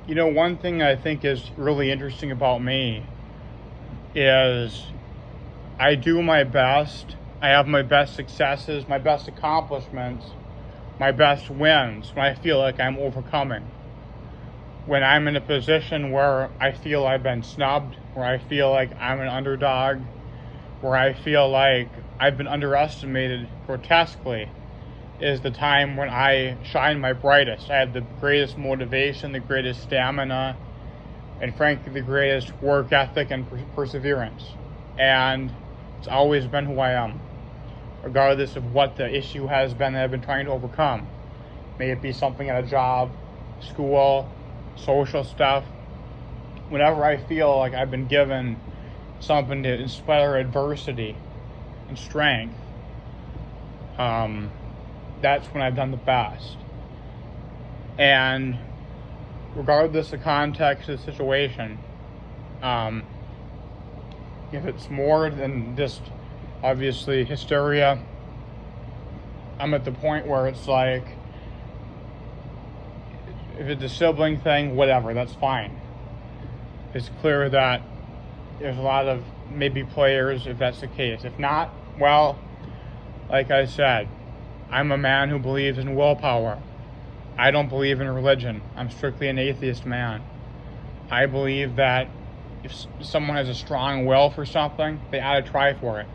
One thing I think is really interesting about me is I do my best. I have my best successes, my best accomplishments, my best wins when I feel like I'm overcoming. When I'm in a position where I feel I've been snubbed, where I feel like I'm an underdog, where I feel like I've been underestimated grotesquely, is the time when I shine my brightest. I have the greatest motivation, the greatest stamina, and frankly, the greatest work ethic and perseverance. And it's always been who I am, regardless of what the issue has been that I've been trying to overcome. May it be something at a job, school, social stuff. Whenever I feel like I've been given something to inspire adversity and strength, that's when I've done the best. And regardless of context of the situation, if it's more than just obviously hysteria, I'm at the point where it's like, if it's a sibling thing, whatever, that's fine. It's clear that there's a lot of maybe players if that's the case. If not, well, like I said, I'm a man who believes in willpower. I don't believe in religion. I'm strictly an atheist man. I believe that if someone has a strong will for something, they ought to try for it.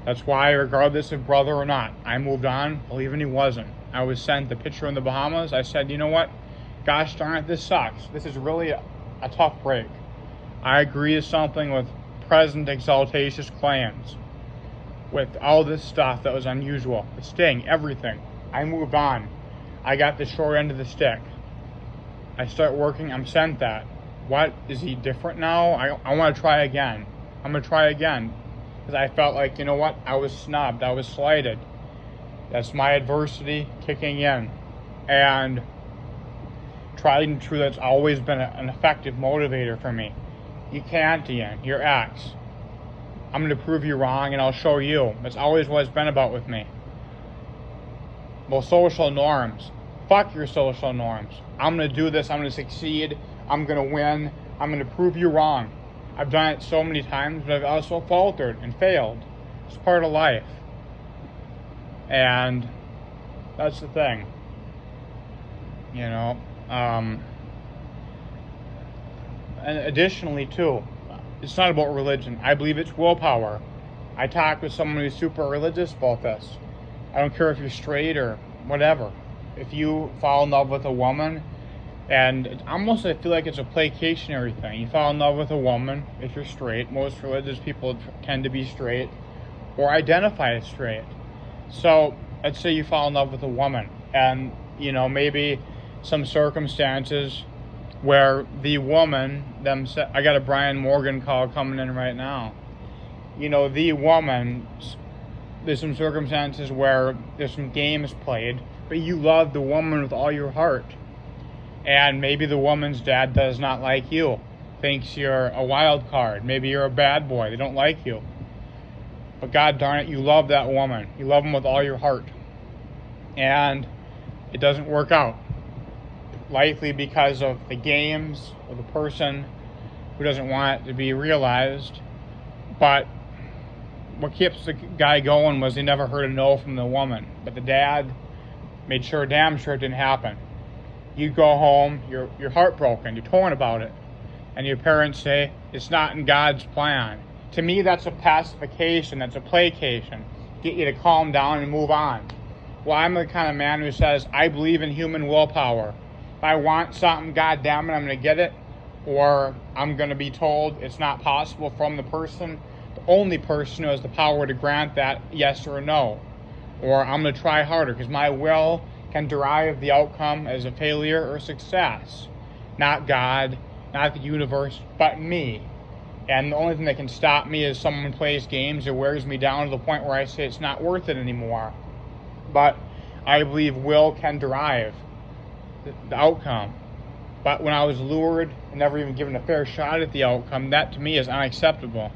That's why, regardless of brother or not, I moved on believing he wasn't. I was sent the picture in the Bahamas. I said, you know what? Gosh darn it, this sucks. This is really a tough break. I agree to something with present exaltatious claims, with all this stuff that was unusual, the sting, everything. I moved on. I got the short end of the stick. I start working, I'm sent that. What, is he different now? I want to try again. I'm going to try again. Because I felt like, you know what, I was snubbed, I was slighted. That's my adversity kicking in. And tried and true, that's always been an effective motivator for me. You can't, Ian, you're X. I'm going to prove you wrong and I'll show you. That's always what it's been about with me. Well, social norms. Fuck your social norms. I'm going to do this. I'm going to succeed. I'm going to win. I'm going to prove you wrong. I've done it so many times, but I've also faltered and failed. It's part of life. And that's the thing. And additionally, too, it's not about religion. I believe it's willpower. I talked with someone who's super religious about this. I don't care if you're straight or whatever. If you fall in love with a woman, and it's almost, I feel like it's a placationary thing. You fall in love with a woman if you're straight. Most religious people tend to be straight or identify as straight. So let's say you fall in love with a woman, and maybe some circumstances where the woman I got a Brian Morgan call coming in right now. The woman, there's some circumstances where there's some games played, but you love the woman with all your heart. And maybe the woman's dad does not like you, thinks you're a wild card. Maybe you're a bad boy. They don't like you. But God darn it, you love that woman. You love them with all your heart. And it doesn't work out. Likely because of the games, or the person who doesn't want it to be realized. But what keeps the guy going was he never heard a no from the woman. But the dad made sure, damn sure it didn't happen. You go home, you're heartbroken, you're torn about it. And your parents say, it's not in God's plan. To me, that's a pacification, that's a placation. Get you to calm down and move on. Well, I'm the kind of man who says, I believe in human willpower. If I want something, God damn it, I'm going to get it. Or I'm going to be told it's not possible from the only person who has the power to grant that yes or no. Or I'm going to try harder because my will can derive the outcome as a failure or success. Not God, not the universe, but me. And the only thing that can stop me is someone plays games or wears me down to the point where I say it's not worth it anymore. But I believe will can derive the outcome. But when I was lured and never even given a fair shot at the outcome, that to me is unacceptable.